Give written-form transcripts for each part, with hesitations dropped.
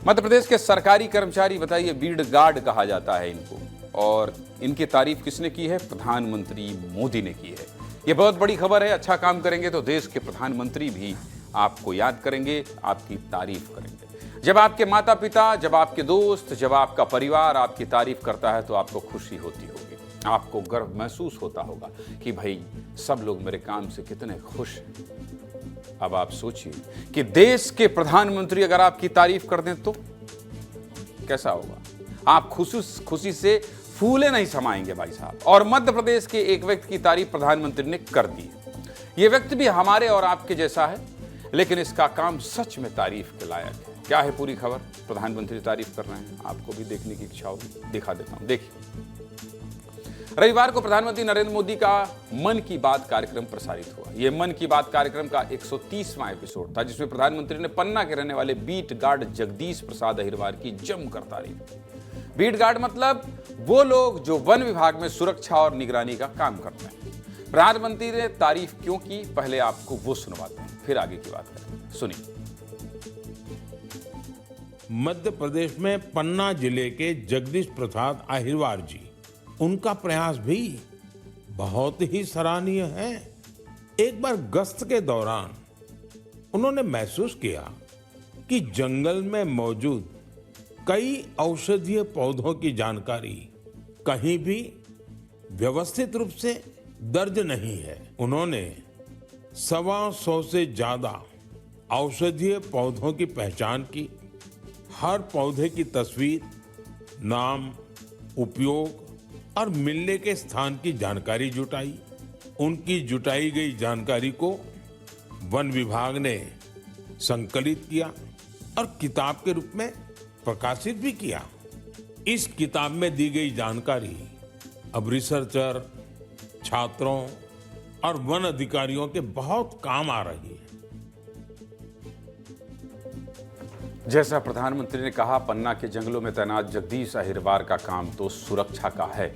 मध्य प्रदेश के सरकारी कर्मचारी, बताइए, बीड गार्ड कहा जाता है इनको, और इनकी तारीफ किसने की है? प्रधानमंत्री मोदी ने की है। ये बहुत बड़ी खबर है। अच्छा काम करेंगे तो देश के प्रधानमंत्री भी आपको याद करेंगे, आपकी तारीफ करेंगे। जब आपके माता पिता, जब आपके दोस्त, जब आपका परिवार आपकी तारीफ करता है तो आपको खुशी होती होगी, आपको गर्व महसूस होता होगा कि भाई सब लोग मेरे काम से कितने खुश हैं। अब आप सोचिए कि देश के प्रधानमंत्री अगर आपकी तारीफ कर दें तो कैसा होगा? आप खुशी से फूले नहीं समाएंगे भाई साहब। और मध्य प्रदेश के एक व्यक्ति की तारीफ प्रधानमंत्री ने कर दी है। यह व्यक्ति भी हमारे और आपके जैसा है, लेकिन इसका काम सच में तारीफ के लायक है। क्या है पूरी खबर? प्रधानमंत्री तारीफ कर रहे हैं, आपको भी देखने की इच्छा होगी, दिखा देता हूं। देखिए, रविवार को प्रधानमंत्री नरेंद्र मोदी का मन की बात कार्यक्रम प्रसारित हुआ। यह मन की बात कार्यक्रम का 130वां एपिसोड था, जिसमें प्रधानमंत्री ने पन्ना के रहने वाले बीट गार्ड जगदीश प्रसाद अहिरवार की जमकर तारीफ की। बीट गार्ड मतलब वो लोग जो वन विभाग में सुरक्षा और निगरानी का काम करते हैं। प्रधानमंत्री ने तारीफ क्यों की, पहले आपको वो सुनवाते हैं, फिर आगे की बात करें। सुनिए। मध्य प्रदेश में पन्ना जिले के जगदीश प्रसाद अहिरवार जी, उनका प्रयास भी बहुत ही सराहनीय है। एक बार गश्त के दौरान उन्होंने महसूस किया कि जंगल में मौजूद कई औषधीय पौधों की जानकारी कहीं भी व्यवस्थित रूप से दर्ज नहीं है। उन्होंने 125 से ज्यादा औषधीय पौधों की पहचान की, हर पौधे की तस्वीर, नाम, उपयोग और मिलने के स्थान की जानकारी जुटाई। उनकी जुटाई गई जानकारी को वन विभाग ने संकलित किया और किताब के रूप में प्रकाशित भी किया। इस किताब में दी गई जानकारी अब रिसर्चर, छात्रों और वन अधिकारियों के बहुत काम आ रही है। जैसा प्रधानमंत्री ने कहा, पन्ना के जंगलों में तैनात जगदीश अहिरवार का काम तो सुरक्षा का है,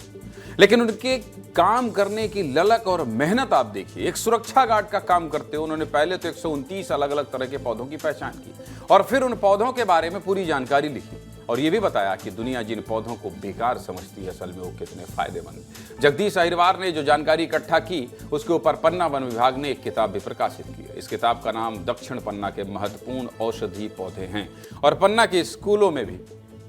लेकिन उनके काम करने की ललक और मेहनत आप देखिए। एक सुरक्षा गार्ड का काम करते हुए उन्होंने पहले तो 129 अलग अलग तरह के पौधों की पहचान की और फिर उन पौधों के बारे में पूरी जानकारी लिखी और ये भी बताया कि दुनिया जिन पौधों को बेकार समझती है, असल में वो कितने फायदेमंद। जगदीश अहिरवार ने जो जानकारी इकट्ठा की, उसके ऊपर पन्ना वन विभाग ने एक किताब भी प्रकाशित की है। इस किताब का नाम दक्षिण पन्ना के महत्वपूर्ण औषधीय पौधे हैं और पन्ना के स्कूलों में भी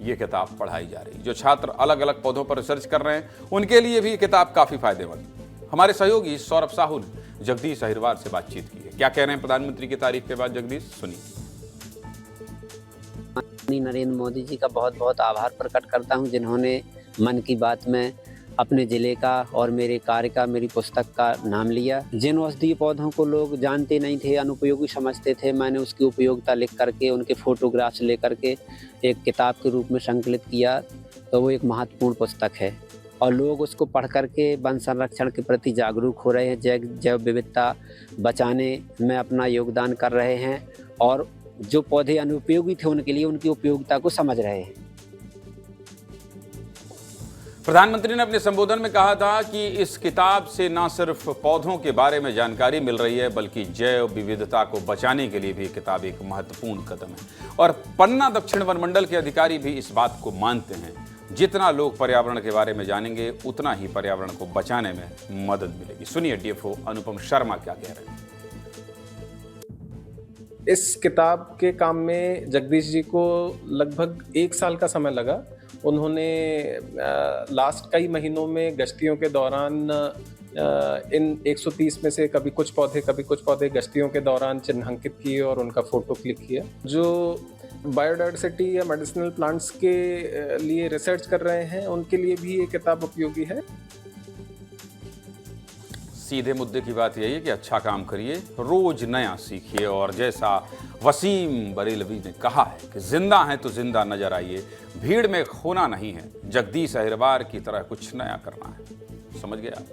ये किताब पढ़ाई जा रही है। जो छात्र अलग अलग पौधों पर रिसर्च कर रहे हैं, उनके लिए भी ये किताब काफी फायदेमंद। हमारे सहयोगी सौरभ साहू ने जगदीश अहिरवार से बातचीत की है। क्या कह रहे हैं प्रधानमंत्री की तारीफ के बाद जगदीश, सुनिए। नरेंद्र मोदी जी का बहुत बहुत आभार प्रकट करता हूं, जिन्होंने मन की बात में अपने जिले का और मेरे कार्य का, मेरी पुस्तक का नाम लिया। जिन औषधीय पौधों को लोग जानते नहीं थे, अनुपयोगी समझते थे, मैंने उसकी उपयोगिता लिख करके, उनके फोटोग्राफ्स लेकर के एक किताब के रूप में संकलित किया। तो वो एक महत्वपूर्ण पुस्तक है और लोग उसको पढ़ करके वन संरक्षण के प्रति जागरूक हो रहे हैं, जैव विविधता बचाने में अपना योगदान कर रहे हैं और जो पौधे अनुपयोगी थे उनके लिए उनकी उपयोगिता को समझ रहे हैं। प्रधानमंत्री ने अपने संबोधन में कहा था कि इस किताब से न सिर्फ पौधों के बारे में जानकारी मिल रही है, बल्कि जैव विविधता को बचाने के लिए भी ये किताब एक महत्वपूर्ण कदम है। और पन्ना दक्षिण वन मंडल के अधिकारी भी इस बात को मानते हैं। जितना लोग पर्यावरण के बारे में जानेंगे, उतना ही पर्यावरण को बचाने में मदद मिलेगी। सुनिए डीएफओ अनुपम शर्मा क्या कह रहे हैं। इस किताब के काम में जगदीश जी को लगभग 1 साल का समय लगा। उन्होंने लास्ट कई महीनों में गश्तियों के दौरान इन 130 में से कभी कुछ पौधे गश्तियों के दौरान चिन्हांकित किए और उनका फोटो क्लिक किया। जो बायोडायवर्सिटी या मेडिसिनल प्लांट्स के लिए रिसर्च कर रहे हैं, उनके लिए भी ये किताब उपयोगी है। सीधे मुद्दे की बात यही है कि अच्छा काम करिए, रोज नया सीखिए और जैसा वसीम बरेलवी ने कहा है कि जिंदा हैं तो जिंदा नजर आइए, भीड़ में खोना नहीं है, जगदीश अहिरवार की तरह कुछ नया करना है। समझ गए आप?